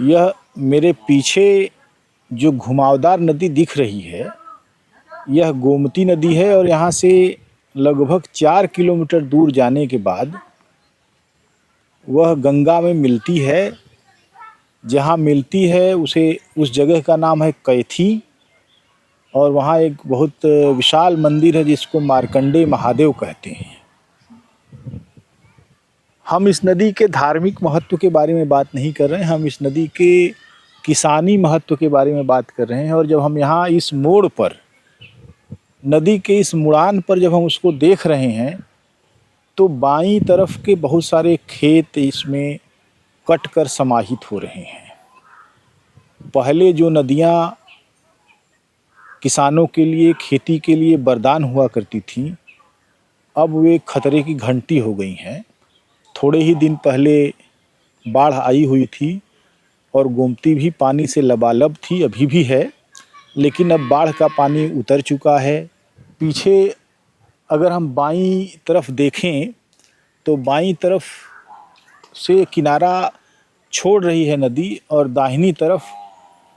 यह मेरे पीछे जो घुमावदार नदी दिख रही है, यह गोमती नदी है और यहाँ से लगभग 4 किलोमीटर दूर जाने के बाद वह गंगा में मिलती है। जहाँ मिलती है उस जगह का नाम है कैथी और वहाँ एक बहुत विशाल मंदिर है जिसको मार्कंडेय महादेव कहते हैं। हम इस नदी के धार्मिक महत्व के बारे में बात नहीं कर रहे हैं, हम इस नदी के किसानी महत्व के बारे में बात कर रहे हैं। और जब हम यहाँ इस मोड़ पर, नदी के इस मुड़ान पर जब हम उसको देख रहे हैं तो बाईं तरफ के बहुत सारे खेत इसमें कट कर समाहित हो रहे हैं। पहले जो नदियाँ किसानों के लिए, खेती के लिए वरदान हुआ करती थीं, अब वे खतरे की घंटी हो गई हैं। थोड़े ही दिन पहले बाढ़ आई हुई थी और गोमती भी पानी से लबालब थी, अभी भी है, लेकिन अब बाढ़ का पानी उतर चुका है। पीछे अगर हम बाईं तरफ देखें तो बाईं तरफ से किनारा छोड़ रही है नदी और दाहिनी तरफ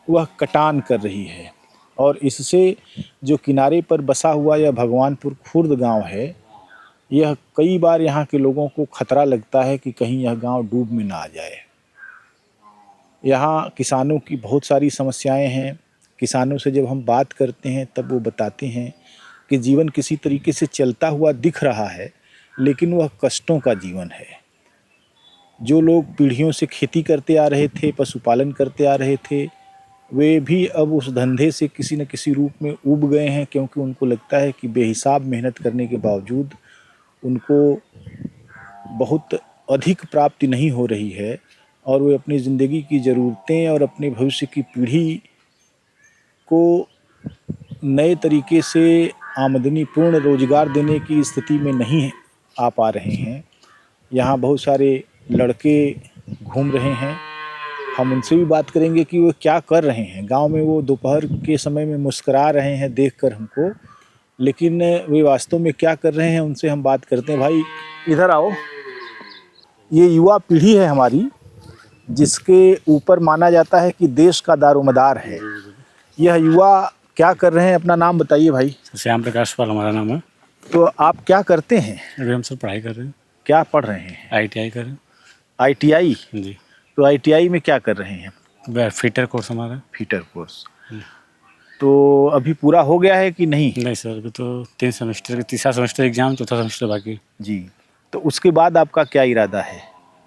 वह कटान कर रही है। और इससे जो किनारे पर बसा हुआ यह भगवानपुर खुर्द गांव है, यह कई बार यहाँ के लोगों को खतरा लगता है कि कहीं यह गांव डूब में ना आ जाए। यहाँ किसानों की बहुत सारी समस्याएं हैं। किसानों से जब हम बात करते हैं तब वो बताते हैं कि जीवन किसी तरीके से चलता हुआ दिख रहा है, लेकिन वह कष्टों का जीवन है। जो लोग पीढ़ियों से खेती करते आ रहे थे, पशुपालन करते आ रहे थे, वे भी अब उस धंधे से किसी न किसी रूप में ऊब गए हैं, क्योंकि उनको लगता है कि बेहिसाब मेहनत करने के बावजूद उनको बहुत अधिक प्राप्ति नहीं हो रही है और वे अपनी ज़िंदगी की ज़रूरतें और अपने भविष्य की पीढ़ी को नए तरीके से आमदनी पूर्ण रोजगार देने की स्थिति में नहीं आ पा रहे हैं। यहाँ बहुत सारे लड़के घूम रहे हैं, हम उनसे भी बात करेंगे कि वो क्या कर रहे हैं। गांव में वो दोपहर के समय में मुस्करा रहे हैं देखकर हमको, लेकिन वे वास्तव में क्या कर रहे हैं उनसे हम बात करते हैं। भाई इधर आओ। ये युवा पीढ़ी है हमारी, जिसके ऊपर माना जाता है कि देश का दारोमदार है। यह युवा क्या कर रहे हैं, अपना नाम बताइए भाई। श्याम प्रकाश पाल हमारा नाम है। तो आप क्या करते हैं? अभी हम सब पढ़ाई कर रहे हैं। क्या पढ़ रहे हैं? ITI कर रहे हैं। ITI? जी। तो ITI में क्या कर रहे हैं? फीटर कोर्स हमारा। Fitter course. तो अभी पूरा हो गया है कि नहीं? नहीं सर, अभी तो 3 सेमेस्टर, तीसरा सेमेस्टर एग्जाम, चौथा सेमेस्टर बाकी। जी। तो उसके बाद आपका क्या इरादा है?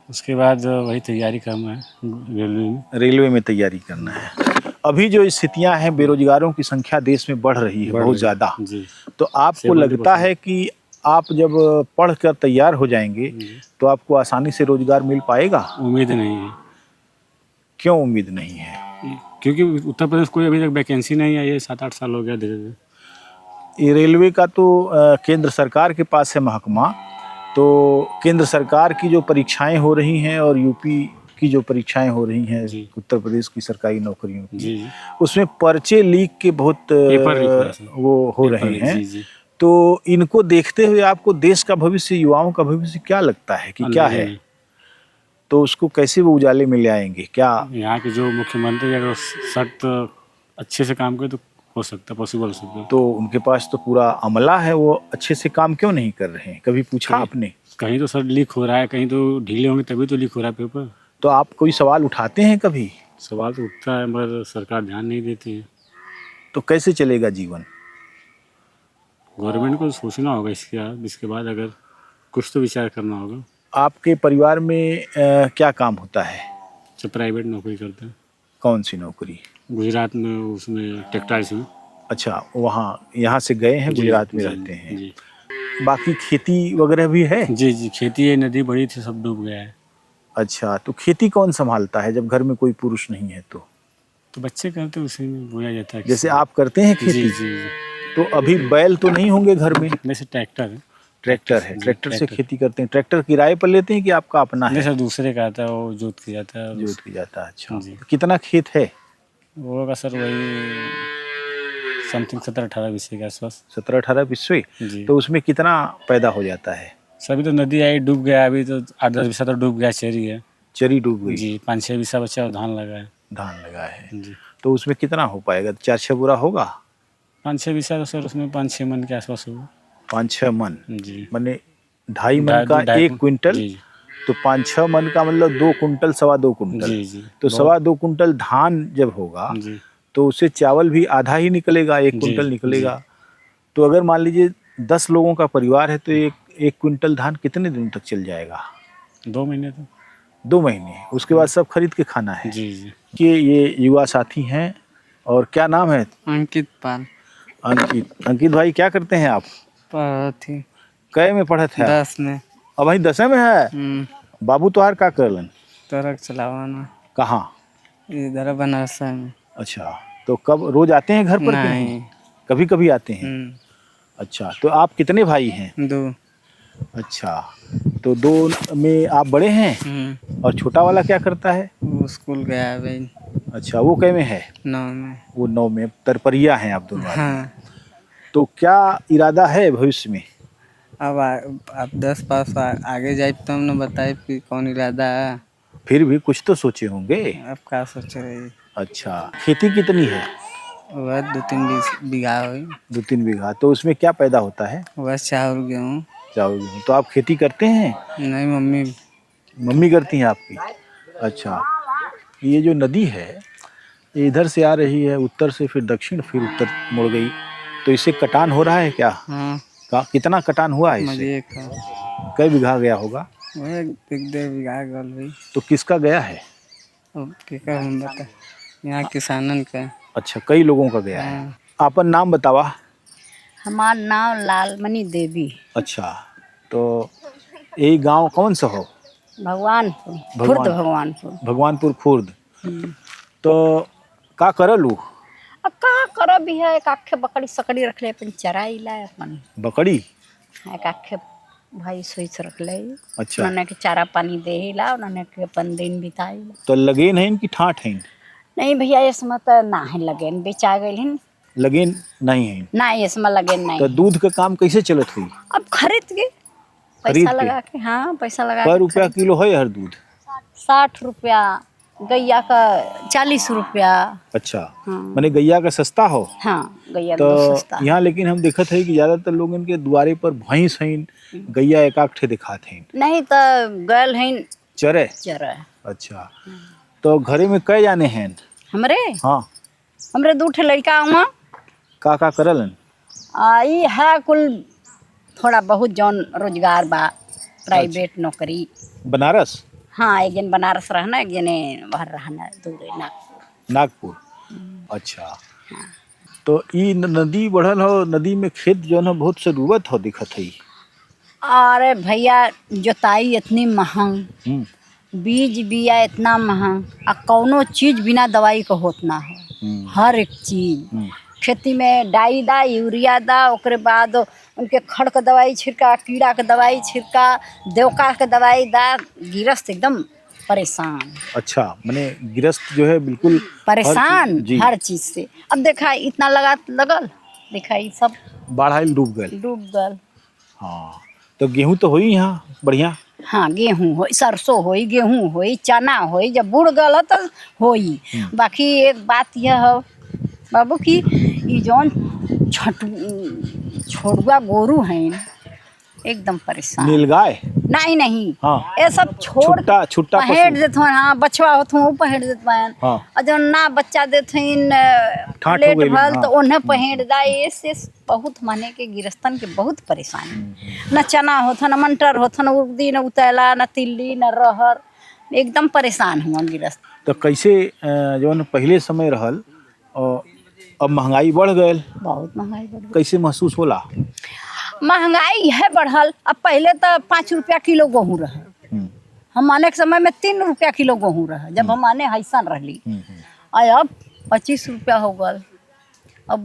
उसके बाद वही तैयारी करना है, रेलवे में। रेलवे में तैयारी करना है। अभी जो स्थितियां हैं, बेरोजगारों की संख्या देश में बढ़ रही है बहुत ज़्यादा। तो आपको लगता है कि आप जब पढ़कर तैयार हो जाएंगे तो आपको आसानी से रोजगार मिल पाएगा? उम्मीद नहीं है। क्यों उम्मीद नहीं है? क्योंकि उत्तर प्रदेश कोई अभी तक वैकेंसी नहीं आई है। 7-8 साल हो गया धीरे धीरे। ये रेलवे का तो केंद्र सरकार के पास है महकमा, तो केंद्र सरकार की जो परीक्षाएं हो रही हैं और यूपी की जो परीक्षाएं हो रही हैं उत्तर प्रदेश की सरकारी नौकरियों की, उसमें पर्चे लीक के बहुत वो हो रहे हैं। तो इनको देखते हुए आपको देश का भविष्य, युवाओं का भविष्य क्या लगता है कि क्या है? तो उसको कैसे वो उजाले में ले आएंगे? क्या यहाँ के जो मुख्यमंत्री अगर सख्त अच्छे से काम करे तो हो सकता है, पॉसिबल हो सकता है। तो उनके पास तो पूरा अमला है, वो अच्छे से काम क्यों नहीं कर रहे हैं? कभी पूछा आपने? कहीं तो सर लीक हो रहा है, कहीं तो ढीले होंगे तभी तो लीक हो रहा है पेपर। तो आप कोई सवाल उठाते हैं कभी? सवाल तो उठता है मगर सरकार ध्यान नहीं देती है। तो कैसे चलेगा जीवन? गवर्नमेंट को सोचना होगा इसके बाद अगर कुछ तो विचार करना होगा। आपके परिवार में क्या काम होता है? सब प्राइवेट नौकरी करते हैं। कौन सी नौकरी? गुजरात में, उसमें टेक्सटाइल्स में। अच्छा, वहाँ यहाँ से गए हैं, गुजरात में रहते हैं। जी। बाकी खेती वगैरह भी है? जी, खेती है, नदी बड़ी थी, सब डूब गया है। अच्छा, तो खेती कौन संभालता है जब घर में कोई पुरुष नहीं है? तो बच्चे करते, उसी में बोया जाता है। जैसे आप करते हैं खेती? जी। तो अभी बैल तो नहीं होंगे घर में? वैसे ट्रैक्टर है। ट्रैक्टर है, ट्रैक्टर से खेती करते हैं। ट्रैक्टर किराए पर लेते हैं कि आपका अपना है? नहीं सर, दूसरे का आता है, वो जोत की जाता है। जोत की जाता है। अच्छा, कितना खेत है? वो होगा सर वही समथिंग 17-18 बिस्से के आसपास। 17-18 बिस्से? तो उसमें कितना पैदा हो जाता है? सभी तो नदी आई, डूब गया, अभी तो 8-10 बिस्सा तो डूब गया, चेरी है। चरी डूब गई। जी 5-6 बीसा बचा और धान लगा है। धान लगा है, जी तो उसमें कितना हो पाएगा? 4-6 बोरा होगा? 5-6 बीसा तो सर उसमें 5-6 मन के आसपास होगा। 5-6 मन, जी माने 2.5 मन का 1 क्विंटल, जी तो 5-6 मन का मतलब 2 कुंटल, 2.25 कुंटल। जी जी तो 2.25 कुंटल धान जब होगा जी तो उससे चावल भी आधा ही निकलेगा, 1 जी, कुंटल जी। निकलेगा। तो अगर मान लीजिए 10 लोगों का परिवार है तो एक क्विंटल धान कितने दिन तक चल जाएगा? 2 महीने तो 2 महीने, उसके बाद सब खरीद के खाना है। जी जी। कि ये युवा साथी हैं, और क्या नाम है? अंकित पाल। अंकित। अंकित भाई क्या करते हैं आप? पढ़त थी कै में पढ़त है? 10 में। अब वही 10 में है। बाबू तो का करलन? ट्रक चलावाना कहाँ? इधर बनारस में। अच्छा, तो कब रोज आते हैं घर पर कि नहीं? नहीं। कभी कभी आते हैं। अच्छा, तो आप कितने भाई हैं? 2। अच्छा, तो 2 में आप बड़े हैं, और छोटा वाला क्या करता है? वो स्कूल गया है भाई। अच्छा, वो कै में है? 9 में। वो 9 में। तरपरिया हैं आप दोनों आदमी। हाँ। तो क्या इरादा है भविष्य में? अब आप 10 पास आगे जाए तो हम न बताए कि कौन इरादा है। फिर भी कुछ तो सोचे होंगे। अब क्या सोच रहे? अच्छा, खेती कितनी है? वह 2-3 बीघा हुई। 2-3 बीघा। तो उसमें क्या पैदा होता है? वह चावल गेहूँ। चावल गेहूँ। तो आप खेती करते हैं? नहीं, मम्मी। मम्मी करती हैं आपकी? अच्छा, ये जो नदी है ये इधर से आ रही है उत्तर से, फिर दक्षिण, फिर उत्तर मुड़ गई, तो इससे कटान हो रहा है क्या? हाँ। कितना कटान हुआ है इससे? मजे का। कई बीघा गया होगा? वह 1-1.5 बीघा गल भाई। तो किसका गया है? अब क्या हम बता, यहाँ किसानन का। अच्छा, कई लोगों का गया है। आपन नाम बतावा। हमार नाम लालमणि देवी। अच्छा, तो यही गांव कौन सा हो? भगवानपुर, खुर्द भगवानपुर। भगवानपुर खुर्द। तो का करलू? अब का करब भी है, एक आखे बकरी सकड़ी रख ले अपन चराई ला अपन। बकरी? एक आखे भाई सोच रख ले। अच्छा, उन्होंने के चारा पानी दे ही ला, उन्होंने के अपन दिन बिताई ला। तो लगेन है इनकी ठाठ है? नहीं भैया, इसमें तो ना है लगेन, बेचा गए हैं। लगेन नहीं है? ना इसमें लगेन नहीं। तो दूध का काम कैसे चलत हुई? अब खरीद के खरीद पैसा के? लगा के। हाँ, पैसा लगा कै के रुपया खरीद। किलो है हर दूध? 60 रुपया, गैया का 40 रुपया। अच्छा, हाँ। माने गैया का सस्ता हो? हाँ, गैया तो दूध सस्ता। यहाँ लेकिन हम देखत है कि ज्यादातर लोग इनके द्वारे पर भैंस हैं, गैया एक आठ ठे दिखात हैं। नहीं तो गल है चरे? चरा। अच्छा, तो घरे में कै जाने हैं? हमरे हाँ। हमरे 2 ठे लड़का हुआ। का करलन? आई है कुल थोड़ा बहुत जौन रोजगार बा, प्राइवेट नौकरी। बनारस? हाँ, एक जन बनारस रहना, एक जने बाहर रहना, दूर नागपुर। नागपुर। अच्छा, तो ई नदी बढ़ल हो, नदी में खेत जो है बहुत जरूरत हो दिखत है। अरे भैया, जोताई इतनी महंग, बीज बिया इतना महंग, आ कौनो चीज बिना दवाई का होत ना हो। हर एक चीज खेती में डाई दा, यूरिया दा, ओकरे बाद उनके खड़ का दवाई छिड़का, कीड़ा का दवाई छिड़का, देवका का दवाई दा। गिरस्त एकदम परेशान। अच्छा, माने गिरस्त जो है बिल्कुल परेशान जी। हर चीज से। अब देखा इतना लगल, देखा ये सब बाढ़ डूब गए। डूब गल। हाँ, तो गेहूं तो होई यहाँ बढ़िया? हाँ, गेहूँ होई, सरसों होई, गेहूँ होई, चना होई, जब बुड़ गल तो होई। बाकी एक बात यह है बाबू की ये जौन छोड़ुआ गोरू हैं एकदम परेशान। नीलगाय? नहीं। हाँ। ये सब छोड़ छुट्टा पहेड़ पशु। देत हन। हाँ, बछवा होत हूँ पहेड़ देत पान। हाँ। और जौन ना बच्चा देत हन ठाठ हो लेट गइल, भल, हाँ। तो उन्हें पहेड़ दा। इससे बहुत माने के गिरस्तन के बहुत परेशानी। न चना होत न मटर होत, न उर्दी, न उतैला, न तिल्ली, न रहर। एकदम परेशान हुआ गिरस्त। तो कैसे जौन पहले समय रहल और अब महंगाई बढ़ गए, बहुत महंगाई बढ़ गई। कैसे महसूस होला? महंगाई है बढ़ल। अब पहले तो 5 रुपया किलो गेहूँ रहे। हम आने के समय में 3 रुपया किलो गेहूँ रहे, जब हम आने हैसन रहली। और अब 25 रुपया हो गल। अब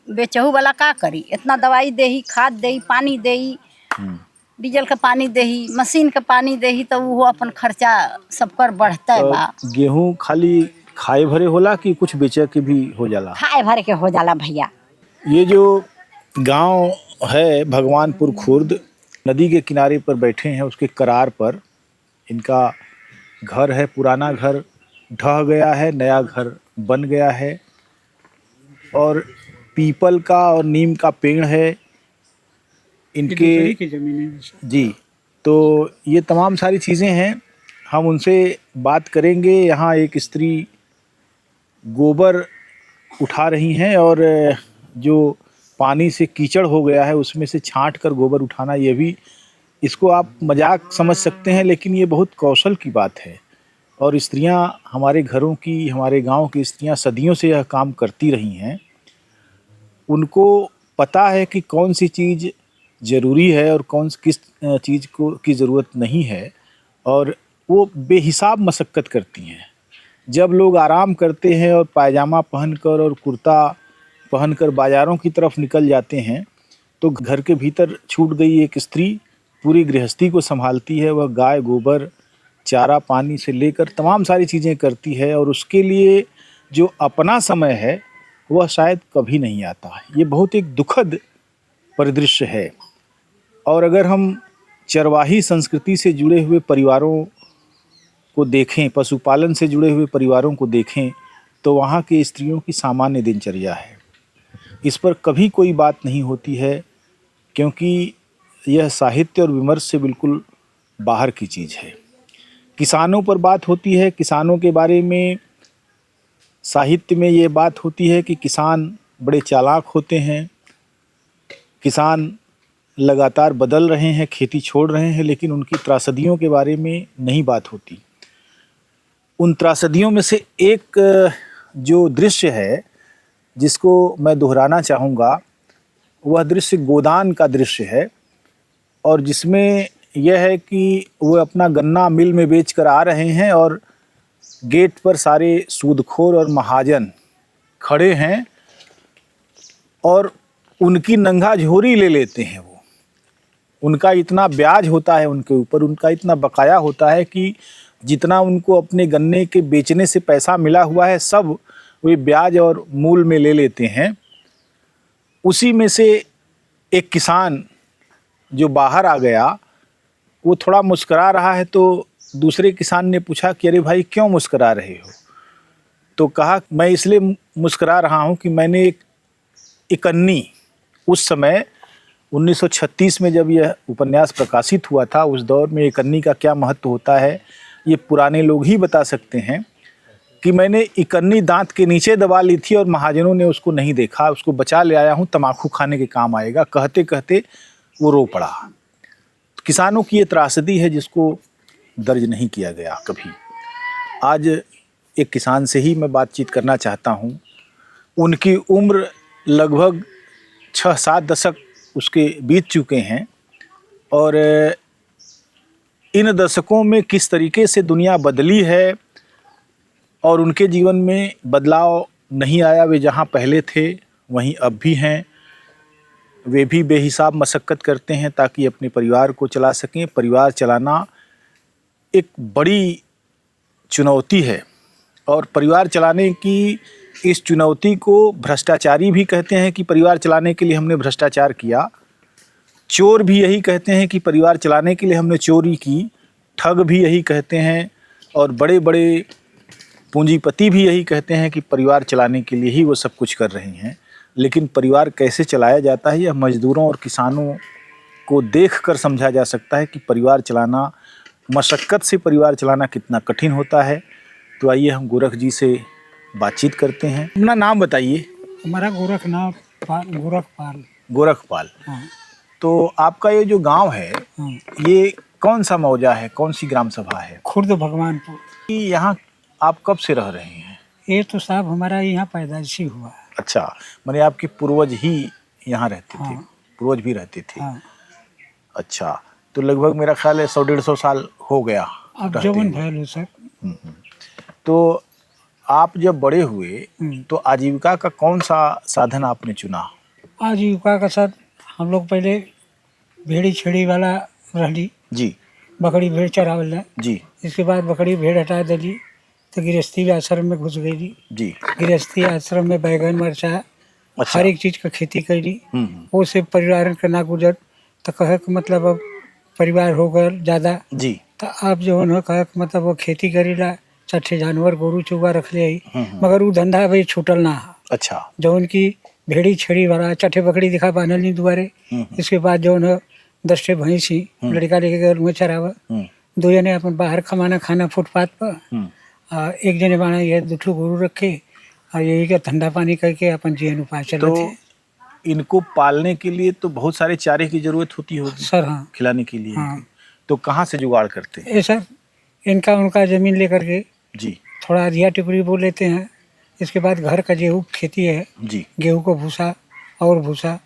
बेचहू वाला का करी? इतना दवाई देही, खाद देही, पानी देही, डीजल का पानी देही, मशीन का पानी देही, तो वो अपन खर्चा सबकर बढ़ता है बा। गेहूं खाली खाए भरे होला कि कुछ बेचे के भी हो जाला? खाए भर के हो जाला भैया। ये जो गांव है भगवानपुर खुर्द, नदी के किनारे पर बैठे हैं, उसके करार पर इनका घर है, पुराना घर ढह गया है, नया घर बन गया है, और पीपल का और नीम का पेड़ है इनके की जमीन है। जी। तो ये तमाम सारी चीज़ें हैं, हम उनसे बात करेंगे। यहाँ एक स्त्री गोबर उठा रही हैं, और जो पानी से कीचड़ हो गया है उसमें से छांट कर गोबर उठाना, ये भी, इसको आप मजाक समझ सकते हैं, लेकिन ये बहुत कौशल की बात है। और स्त्रियां, हमारे घरों की, हमारे गांव की स्त्रियां सदियों से यह काम करती रही हैं। उनको पता है कि कौन सी चीज़ ज़रूरी है और किस चीज़ को की ज़रूरत नहीं है, और वो बेहिसाब मशक्क़त करती हैं। जब लोग आराम करते हैं और पायजामा पहनकर और कुर्ता पहनकर बाज़ारों की तरफ निकल जाते हैं, तो घर के भीतर छूट गई एक स्त्री पूरी गृहस्थी को संभालती है। वह गाय गोबर, चारा पानी से लेकर तमाम सारी चीज़ें करती है, और उसके लिए जो अपना समय है वह शायद कभी नहीं आता। ये बहुत एक दुखद परिदृश्य है। और अगर हम चरवाही संस्कृति से जुड़े हुए परिवारों को देखें, पशुपालन से जुड़े हुए परिवारों को देखें, तो वहाँ के स्त्रियों की सामान्य दिनचर्या है। इस पर कभी कोई बात नहीं होती है, क्योंकि यह साहित्य और विमर्श से बिल्कुल बाहर की चीज़ है। किसानों पर बात होती है, किसानों के बारे में साहित्य में ये बात होती है कि किसान बड़े चालाक होते हैं, किसान लगातार बदल रहे हैं, खेती छोड़ रहे हैं, लेकिन उनकी त्रासदियों के बारे में नहीं बात होती। उन त्रासदियों में से एक जो दृश्य है जिसको मैं दोहराना चाहूँगा, वह दृश्य गोदान का दृश्य है, और जिसमें यह है कि वो अपना गन्ना मिल में बेच कर आ रहे हैं, और गेट पर सारे सूदखोर और महाजन खड़े हैं और उनकी नंगा झोरी ले लेते हैं। वो, उनका इतना ब्याज होता है उनके ऊपर, उनका इतना बकाया होता है कि जितना उनको अपने गन्ने के बेचने से पैसा मिला हुआ है, सब वे ब्याज और मूल में ले लेते हैं। उसी में से एक किसान जो बाहर आ गया, वो थोड़ा मुस्करा रहा है, तो दूसरे किसान ने पूछा कि अरे भाई क्यों मुस्करा रहे हो? तो कहा, मैं इसलिए मुस्करा रहा हूँ कि मैंने एक इकन्नी, उस समय 1936 में जब यह उपन्यास प्रकाशित हुआ था, उस दौर में इकन्नी का क्या महत्व होता है ये पुराने लोग ही बता सकते हैं, कि मैंने इकन्नी दांत के नीचे दबा ली थी और महाजनों ने उसको नहीं देखा, उसको बचा ले आया हूँ, तम्बाकू खाने के काम आएगा। कहते कहते वो रो पड़ा। किसानों की ये त्रासदी है जिसको दर्ज नहीं किया गया कभी। आज एक किसान से ही मैं बातचीत करना चाहता हूँ। उनकी उम्र लगभग 6-7 दशक उसके बीत चुके हैं, और इन दशकों में किस तरीके से दुनिया बदली है और उनके जीवन में बदलाव नहीं आया। वे जहाँ पहले थे वहीं अब भी हैं। वे भी बेहिसाब मशक्क़त करते हैं ताकि अपने परिवार को चला सकें। परिवार चलाना एक बड़ी चुनौती है, और परिवार चलाने की इस चुनौती को भ्रष्टाचारी भी कहते हैं कि परिवार चलाने के लिए हमने भ्रष्टाचार किया। चोर भी यही कहते हैं कि परिवार चलाने के लिए हमने चोरी की। ठग भी यही कहते हैं, और बड़े बड़े पूंजीपति भी यही कहते हैं कि परिवार चलाने के लिए ही वो सब कुछ कर रहे हैं। लेकिन परिवार कैसे चलाया जाता है, यह मज़दूरों और किसानों को देखकर समझा जा सकता है कि परिवार चलाना, मशक्क़त से परिवार चलाना कितना कठिन होता है। तो आइए हम गोरख जी से बातचीत करते हैं। अपना नाम बताइए। हमारा गोरखपाल। गोरखपाल। हाँ। तो आपका ये जो गांव है, हाँ। ये कौन सा मौजा है, कौन सी ग्राम सभा है? खुर्द भगवानपुर। यहाँ आप कब से रह रहे हैं? ये तो साहब हमारा यहाँ पैदाइशी हुआ है। अच्छा, माने आपके पूर्वज ही यहाँ रहते थे? हाँ। पूर्वज भी रहते थे? हाँ। अच्छा, तो लगभग मेरा ख्याल है 100-150 साल हो गया अब रहते जवन हुए। भैलू सर। तो आप जब बड़े हुए तो आजीविका का कौन सा साधन आपने चुना? आजीविका का सर, हम लोग पहले भेड़ी छेड़ी वाला रहली जी बकरी भेड़ चरावल जी इसके बाद बकरी भेड़ हटा दिली तो गृहस्थी आश्रम में घुस गई। जी। गृहस्थी आश्रम में बैगन मरचा अच्छा। हर एक चीज का खेती कैली। हम्म। वो से परिवार के ना गुजर तो कहे के मतलब अब परिवार हो गए ज़्यादा, जी। तो आप जो है कहा कि मतलब वो खेती करेला, चट्ठे जानवर गोरू चुगा रख ले आई, मगर वो धंधा भाई छूटल ना है। अच्छा। जो उनकी भेड़ी छेड़ी वाला चट्ठे बकरी दिखा बांधल नहीं दुआरे, इसके बाद जो है 10 ठे भैंस ही लड़का लेके घर में चरावा, 2 जने अपन बाहर कमाना खाना फुटपाथ पर, और 1 जने बाना ये 2 ठो गोरू रखे और यही का धंधा पानी करके अपन जीवन उपाय चलते तो थे। इनको पालने के लिए तो बहुत सारे चारे की जरूरत होती होगी सर हाँ खिलाने के लिए। हाँ। तो कहाँ से जुगाड़ करते हैं? ये सर इनका उनका ज़मीन लेकर के जी थोड़ा अधिया टिपरी बो लेते हैं। इसके बाद घर का गेहूँ खेती है, जी। गेहूँ को भूसा और भूसा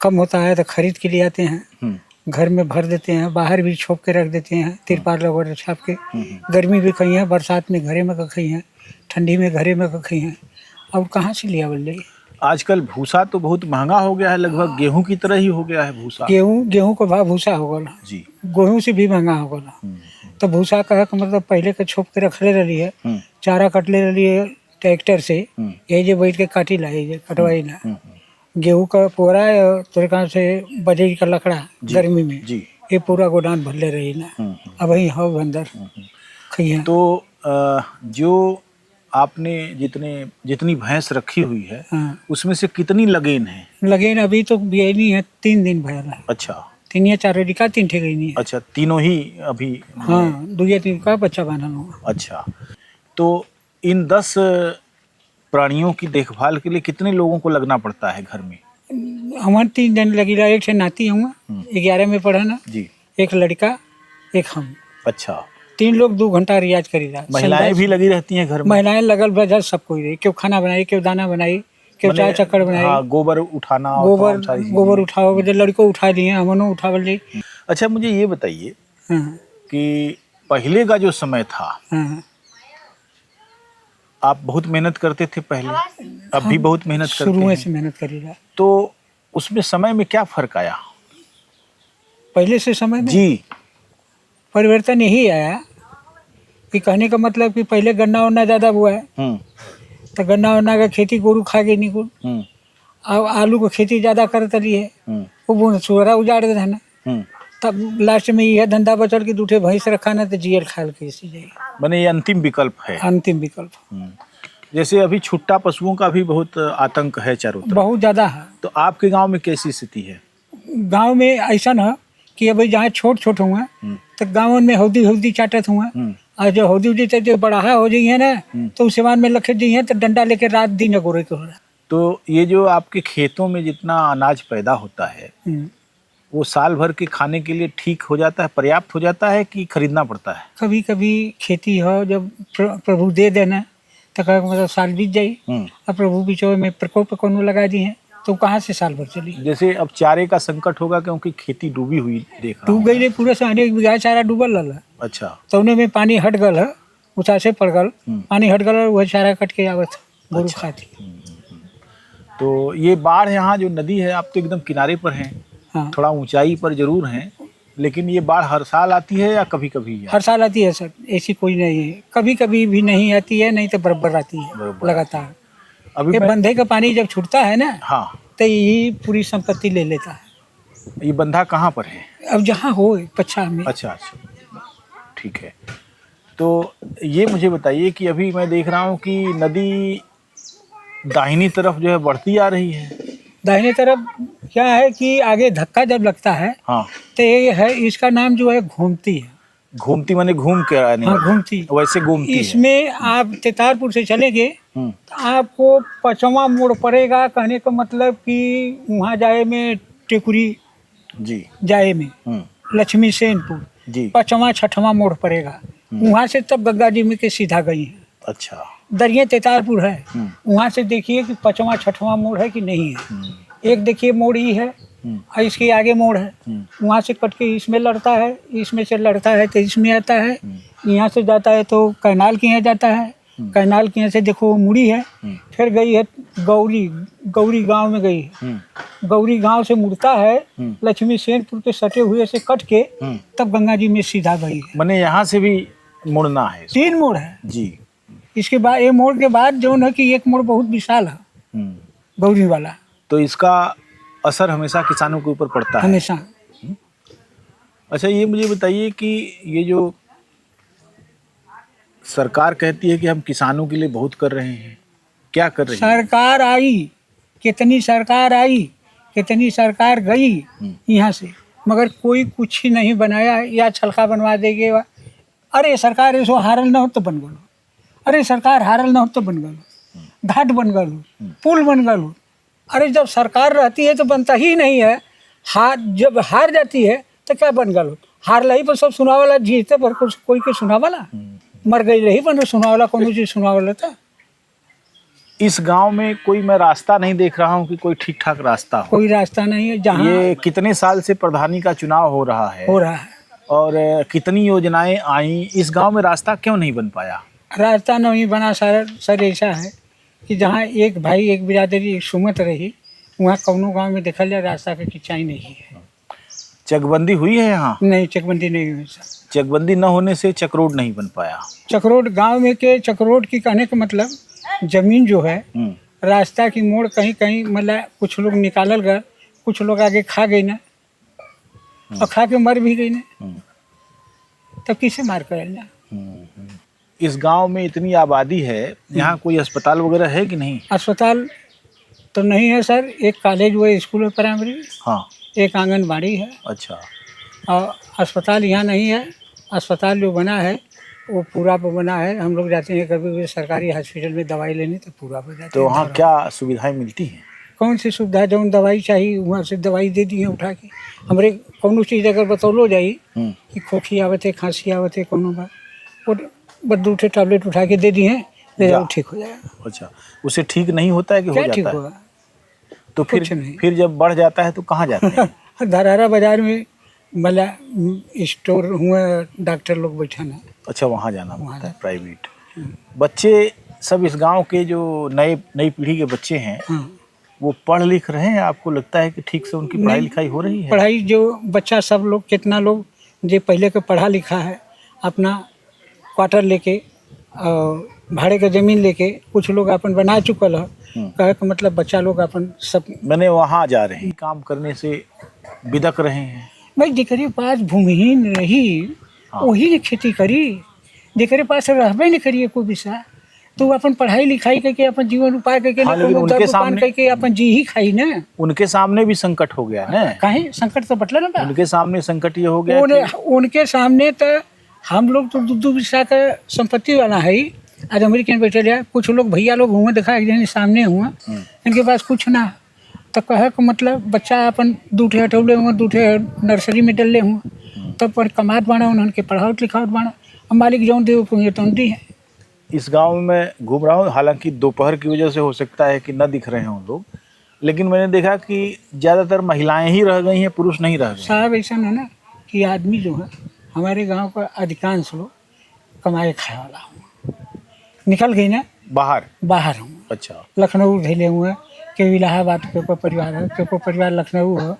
कम होता है तो खरीद के ले आते हैं, घर में भर देते हैं, बाहर भी छोप के रख देते हैं तिरपाल वगैरह छाप के। गर्मी भी कहीं है, बरसात में घरे में कहीं है, ठंडी में घरे में कहीं है, और कहाँ से लिया बोल रही। आजकल भूसा तो बहुत महंगा हो गया है, लगभग गेहूं की तरह ही हो गया है भूसा। गेहूँ को भाव भूसा हो गला जी। गेहूँ से भी महंगा हो गला। तो भूसा का मतलब पहले के छोप के रखले रही है, चारा कटले रही है ट्रैक्टर से, यही जो बैठ के काटी ला कटवाई ला। गेहूँ का पोरा तरीका से बजरी का लकड़ा गर्मी में जी। ये पूरा गोदान भरले रही ना। अब वही हो अंदर खइया। तो जो आपने जितनी भैंस रखी हुई है, हाँ उसमें से कितनी लगेन है? लगेन अभी तो बियनी है, 3 दिन भरला। अच्छा 3 या 4 रिका 3 ठे गई नहीं है। अच्छा, तीनों ही अभी? हाँ 2 या 3 का बच्चा बांधा हुआ। अच्छा, तो इन 10 प्राणियों की देखभाल के लिए कितने लोगों को लगना पड़ता है घर में? हमारे 3 जन लगी रहा, एक से नाती हूँ 11 में पढ़ा ना, जी। एक लड़का एक हम, अच्छा, 3 लोग 2 घंटा रियाज करी रहा। महिलाएं भी लगी रहती हैं घर में? महिलाएं लगल बजल सब कोई रही, क्यों खाना बनाई, क्यों दाना बनाई, क्यों चाय चक्कर बनाई। हाँ, गोबर उठाना और तमाम सारी चीजें। गोबर उठाओ, जो लड़को उठा लिए हमनों उठावल ली। अच्छा, मुझे ये बताइए हाँ कि पहले का जो समय था, हाँ आप बहुत मेहनत करते थे पहले, अब भी बहुत मेहनत करते शुरू हैं, से मेहनत करी रहा। तो उसमें समय में क्या फर्क आया? पहले से समय में जी। परिवर्तन यही आया कि कहने का मतलब कि पहले गन्ना वन्ना ज़्यादा हुआ है, तो गन्ना वन्ना का खेती गोरू खा गई नहीं कुल। अब आलू की खेती ज़्यादा करते लिए वो सुअरा उजाड़ देता है ना, तब लास्ट में यह धंधा बचल कि 2 ठे भैंस रखा ना तो जियल खाल के इसी जाए। माने ये अंतिम विकल्प है। अंतिम विकल्प जैसे अभी छुट्टा पशुओं का भी बहुत आतंक है चारों तरफ, बहुत ज़्यादा है। तो आपके गांव में कैसी स्थिति है? गांव में ऐसा है कि अभी जहाँ छोट हुआ तो गाँव में हौदी चाटत हुआ, और जो हौदी जो बड़ा हो जाइए ना तो उस सेवान में लखे जाइए तो डंडा लेके रात दिन गोरे को। तो ये जो आपके खेतों में जितना अनाज पैदा होता है, वो साल भर के खाने के लिए ठीक हो जाता है, पर्याप्त हो जाता है कि खरीदना पड़ता है? कभी कभी खेती हो जब प्रभु दे देना तो मतलब साल बीत जाई, और प्रभु बीचो में प्रकोप कोनो लगा दी है तो कहाँ से साल भर चली। जैसे अब चारे का संकट होगा क्योंकि खेती डूबी हुई देख रहा डूब हूं। गई रे पूरा से, 1 बीघा चारा डूबल रहा। अच्छा। तो उन्हें में पानी हट गल है, ऊँचा से पड़ गल, पानी हट गल, वह चारा कट के आवत गोरू खाती। तो ये बाढ़, यहाँ जो नदी है, आप तो एकदम किनारे पर हैं, हाँ थोड़ा ऊंचाई पर जरूर हैं, लेकिन ये बाढ़ हर साल आती है या कभी कभी? हर साल आती है सर, ऐसी कोई नहीं है, कभी कभी भी नहीं आती है, नहीं तो बराबर आती है बराबर लगातार। अभी ये बंधे का पानी जब छूटता है ना, हाँ, तो यही पूरी संपत्ति ले लेता है। ये बंधा कहाँ पर है? अब जहाँ हो पच्छा में। अच्छा, ठीक है। तो ये मुझे बताइए कि अभी मैं देख रहा हूँ कि नदी दाहिनी तरफ जो है बढ़ती आ रही है। दाहिने तरफ क्या है कि आगे धक्का जब लगता है, हाँ, तो ये है, इसका नाम जो है घूमती है। घूमती माने घूम के आने हाँ वाली। घूमती, वैसे घूमती है। इसमें आप तेतारपुर से चलेंगे तो आपको 5वां मोड़ पड़ेगा, कहने का मतलब कि वहाँ जाए में टेकुरी जी जाए में लक्ष्मी सेनपुर जी। 5वां 6वां मोड़ पड़ेगा, वहाँ से तब गंगा जी में के सीधा गई है। अच्छा। दरिया तेतारपुर है, वहाँ से देखिए कि 5वां 6वां मोड़ है कि नहीं है। एक देखिए मोड़ ही है, और इसके आगे मोड़ है, वहाँ से कट के इसमें लड़ता है, इसमें से लड़ता है तो इसमें आता है, यहाँ से जाता है तो कैनाल के यहाँ जाता है, कैनाल के यहाँ से देखो मुड़ी है, फिर गई है गौरी गांव में गई है, गौरी गांव से मुड़ता है लक्ष्मी सेनपुर के सटे हुए से कट के तब गंगा जी में सीधा गई है। माने यहाँ से भी मुड़ना है? 3 मोड़ है जी। इसके बाद, ये मोड़ के बाद जो है कि एक मोड़ बहुत विशाल है गौरी वाला। तो इसका असर हमेशा किसानों के ऊपर पड़ता है? हमेशा। अच्छा, ये मुझे बताइए कि ये जो सरकार कहती है कि हम किसानों के लिए बहुत कर रहे हैं, क्या कर रही है? सरकार आई, कितनी सरकार आई, कितनी सरकार गई यहाँ से, मगर कोई कुछ ही नहीं बनाया। या छलका बनवा देंगे, अरे सरकार ऐसो हारल न हो तो बन गलो, अरे सरकार हारल न हो तो बन गलो, घाट बन गलो, पुल बन गलो। अरे जब सरकार रहती है तो बनता ही नहीं है, जब हार जाती है तो क्या बन गलो? हार लही पर सब सुनावाला, जीते पर कुछ कोई के सुनावाला, मर गई रही पर सुनावाला, कौन चीज सुनावाला था। इस गांव में कोई मैं रास्ता नहीं देख रहा हूं कि कोई ठीक ठाक रास्ता हो। कोई रास्ता नहीं है। जहाँ ये कितने साल से प्रधानी का चुनाव हो रहा है और कितनी योजनाएं आई, इस गांव में रास्ता क्यों नहीं बन पाया? रास्ता नहीं बना सर ऐसा है कि जहाँ एक भाई एक बिरादरी एक सुमत रही, वहाँ कौनो गांव में देखल जाए रास्ता की खिंचाई नहीं है। चकबंदी हुई है यहाँ? नहीं, चकबंदी नहीं हुई सर। चकबंदी न होने से चक्रोड नहीं बन पाया। चक्रोड गांव में के चक्रोड की कहने का मतलब जमीन जो है, रास्ता की मोड़ कहीं कहीं मतलब कुछ लोग निकालल गए, कुछ लोग आगे खा गई ना, और खा के मर भी गई ना, तब किसे मार कर ना। इस गांव में इतनी आबादी है, यहाँ कोई अस्पताल वगैरह है कि नहीं? अस्पताल तो नहीं है सर। एक कॉलेज वो स्कूल है प्राइमरी, हाँ, एक आंगनबाड़ी है। अच्छा। और अस्पताल यहाँ नहीं है। अस्पताल जो बना है वो पूरा पे बना है। हम लोग जाते हैं कभी भी सरकारी हॉस्पिटल में दवाई लेने, तो पूरा पे जाते हैं। तो वहाँ क्या सुविधाएं मिलती हैं? कौन सी सुविधा, जो दवाई चाहिए वहाँ से दवाई दे दी है उठा के। हमारे कौनो चीज़ अगर बतौलो जाई कि खोखी आवत है, खांसी आवत है, कोनो बात, वो बस 2 टैबलेट उठा के दे दी हैं, ले जाओ ठीक हो जाएगा। अच्छा, उसे ठीक नहीं होता है कि क्या हो ठीक जाता है? होगा? तो कुछ नहीं। फिर जब बढ़ जाता है तो कहाँ जाते हैं? धरारा बाजार में मतलब स्टोर हुआ, डॉक्टर लोग बैठा है। अच्छा, वहाँ जाना पड़ता है प्राइवेट। बच्चे सब इस गांव के जो नई पीढ़ी के बच्चे हैं, वो पढ़ लिख रहे हैं? आपको लगता है कि ठीक से उनकी पढ़ाई लिखाई हो रही है? पढ़ाई जो बच्चा सब लोग, कितना लोग जो पहले का पढ़ा लिखा है, अपना क्वार्टर लेके और भाड़े का ज़मीन लेके कुछ लोग अपन बना चुकल है। कहे का मतलब बच्चा लोग अपन सब मैंने वहाँ जा रहे हैं, काम करने से बिदक रहे हैं। भाई जेकरे पास भूमिहीन रही वही ने खेती करी, जेकरे पास रहबे नहीं करिए कोई विषय, तो अपन पढ़ाई लिखाई करके अपन जीवन उपाय करके हाँ, लेकिन उनके सामने करके अपन जी ही खाई ना। उनके सामने भी संकट हो गया ना। काहे संकट तो बटला ना। उनके सामने संकट ये हो गया कि उनके सामने तो हम लोग तो 2 विषय का संपत्ति वाला है। आज अमेरिकन बैठे रहे, कुछ लोग भैया लोग हुए देखा एक दिन सामने हुआ, इनके पास कुछ ना, तो कहे का मतलब बच्चा अपन 2 हटौले हुआ, 2 नर्सरी में डले हुआ, तब पर कमात बाड़ा उनके पढ़ावट लिखावट बाड़ा, अब मालिक जौन दे वो तो दी है। इस गांव में मैं घूम रहा हूँ, हालांकि दोपहर की वजह से हो सकता है कि न दिख रहे हों लोग, लेकिन मैंने देखा कि ज़्यादातर महिलाएं ही रह गई हैं, पुरुष नहीं रह गए। साहब ऐसा है ना कि आदमी जो है हमारे गांव का अधिकांश लोग कमाए खाए वाला हुआ, निकल गई ना बाहर हूँ। अच्छा। लखनऊ झेले हुए, के इलाहाबाद के कोई परिवार है, के कोई परिवार लखनऊ है,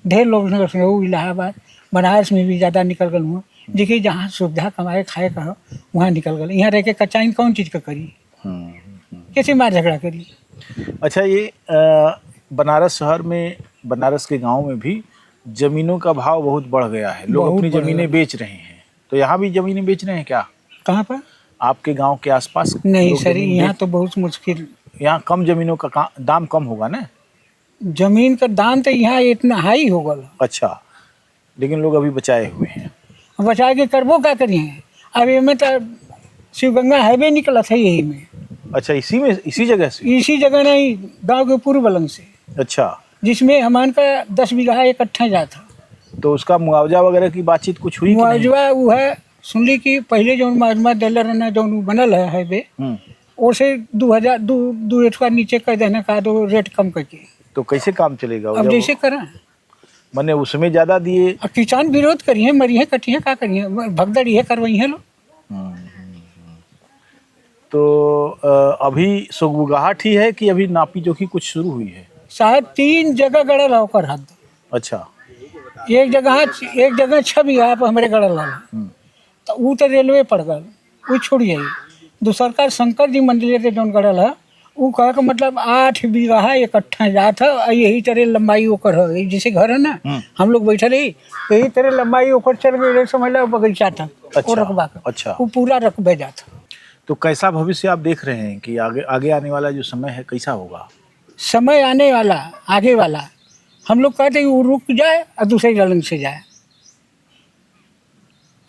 ढेर लोग लखनऊ, इलाहाबाद, बनारस में भी ज़्यादा निकल गए हुए। देखिए जहाँ सुविधा कमाए खाए का हो वहाँ निकल गए। यहाँ रह के कच्चाइन कौन चीज़ का करी, कैसे मार झगड़ा करी। अच्छा, ये बनारस शहर में, बनारस के गांव में भी ज़मीनों का भाव बहुत बढ़ गया है, लोग अपनी ज़मीनें बेच रहे हैं, तो यहाँ भी ज़मीनें बेच रहे हैं क्या? कहाँ पर? आपके गांव के आसपास? नहीं सर, यहाँ तो बहुत मुश्किल। यहाँ कम ज़मीनों का दाम कम होगा ना? जमीन का दाम तो यहाँ इतना हाई हो गया। अच्छा, लेकिन लोग अभी बचाए हुए हैं। बचा के करबो क्या करिए? अब ये में तो शिवगंगा हाईवे निकला था यही में। अच्छा, इसी जगह से? इसी जगह नहीं, गांव के पूर्व बलंग से। अच्छा, जिसमें हमान का 10 बीघा इकट्ठा जाता। तो उसका मुआवजा वगैरह की बातचीत कुछ हुई? मुआवजा वो है, सुन ली कि पहले जो मुआवजा दिला रहना जो बनल है हाईवे, उसे 2,000 नीचे कर देना का, दो रेट कम करके। तो कैसे काम चलेगा? अब जैसे करा मैंने उसमें ज़्यादा दिए। अब किसान विरोध करिए, मरिए कटिए, क्या करिए, भगदड़ ये करवाई है लोग। तो अभी सुगबुगाहट ही है कि अभी नापी जोखी कुछ शुरू हुई है? शायद 3 जगह गड़ल है ओकर हद। अच्छा। एक जगह 6 बीघा पर हमारे गड़ल है, तो वो तो रेलवे पड़ गल, वो छोड़ जाइए। दूसर का शंकर जी मंदिर के जौन गड़ल है, वो कहे का मतलब 8 बीघा इकट्ठा जात है, यही तरह लंबाई ओकर है। जैसे घर है ना, हम लोग बैठे रही, यही तरह लंबाई ओकर चल गई, समझ लो बगीचा था। अच्छा, वो रकबा का, अच्छा। वो पूरा रकबे जाता। तो कैसा भविष्य आप देख रहे हैं कि आगे आगे आने वाला जो समय है कैसा होगा? समय आने वाला आगे वाला हम लोग कहते हैं वो रुक जाए और दूसरे जलन से जाए,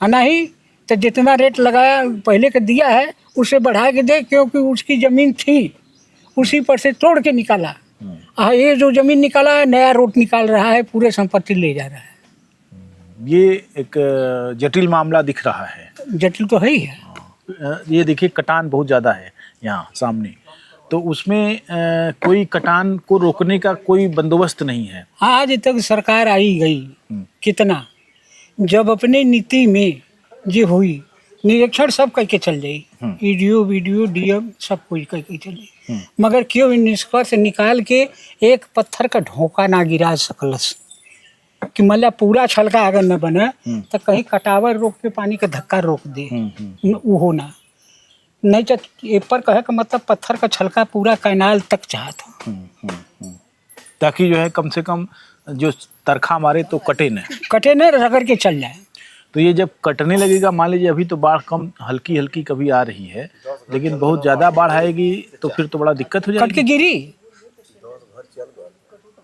और नहीं तो जितना रेट लगाया पहले का दिया है उससे बढ़ा के दे, क्योंकि उसकी ज़मीन थी उसी पर से तोड़ के निकाला। ये जो ज़मीन निकाला है नया रोड निकाल रहा है, पूरे संपत्ति ले जा रहा है। ये एक जटिल मामला दिख रहा है। जटिल तो है ही है। ये देखिए कटान बहुत ज़्यादा है यहाँ सामने, तो उसमें कोई कटान को रोकने का कोई बंदोबस्त नहीं है। आज तक सरकार आई गई कितना, जब अपने नीति में जो हुई निरीक्षण सब करके चल जाई, ईडीओ वीडियो डीएम सब कुछ करके चल जाई, मगर क्यों निष्कर्ष निकाल के एक पत्थर का ढोका ना गिरा सकलस कि मतलब पूरा छलका अगर न बने तो कहीं कटावर रोक के पानी का धक्का रोक दे, वो होना नहीं तो एक पर कहे का मतलब पत्थर का छलका पूरा कैनाल तक चाहता, ताकि जो है कम से कम जो तरखा मारे तो कटे न रगड़ के चल जाए। तो ये जब कटने लगेगा, मान लीजिए अभी तो बाढ़ कम हल्की हल्की कभी आ रही है, लेकिन बहुत ज़्यादा बाढ़ आएगी तो फिर तो बड़ा दिक्कत हो कट के जाएगी। गिरी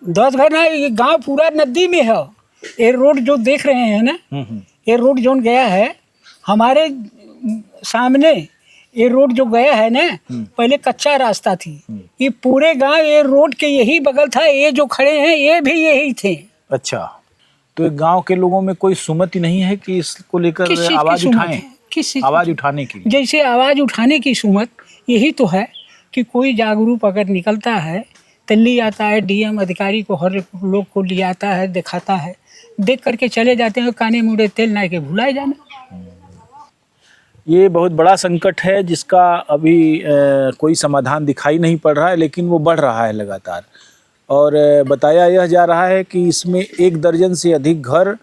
10 घर ना, ये गांव पूरा नदी में है। ये रोड जो देख रहे हैं ना, ये रोड जो गया है हमारे सामने, ये रोड जो गया है ना पहले कच्चा रास्ता थी, ये पूरे गांव ये रोड के यही बगल था, ये जो खड़े हैं ये भी यही थे। अच्छा, तो गांव के लोगों में कोई सुमति नहीं है कि इसको लेकर आवाज उठाएं? आवाज उठाने की, जैसे आवाज उठाने की सुमत यही तो है कि कोई जागरूक अगर निकलता है तो ले आता है, डीएम अधिकारी को हर लोग को ले आता है, दिखाता है, देख करके चले जाते हैं, काने मुड़े तेल ना के भुलाए जाना। ये बहुत बड़ा संकट है जिसका अभी कोई समाधान दिखाई नहीं पड़ रहा है, लेकिन वो बढ़ रहा है लगातार। और बताया यह जा रहा है कि इसमें 1 दर्जन से अधिक घर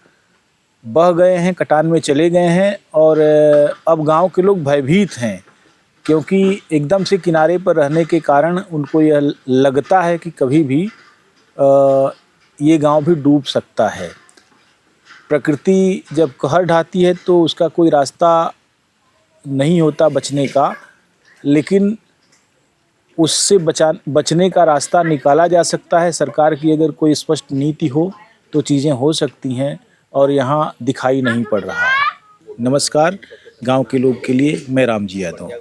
बह गए हैं, कटान में चले गए हैं, और अब गांव के लोग भयभीत हैं क्योंकि एकदम से किनारे पर रहने के कारण उनको यह लगता है कि कभी भी ये गांव भी डूब सकता है। प्रकृति जब कहर ढाती है तो उसका कोई रास्ता नहीं होता बचने का, लेकिन उससे बचने का रास्ता निकाला जा सकता है। सरकार की अगर कोई स्पष्ट नीति हो तो चीज़ें हो सकती हैं, और यहाँ दिखाई नहीं पड़ रहा है। नमस्कार, गांव के लोग के लिए मैं रामजी यादव।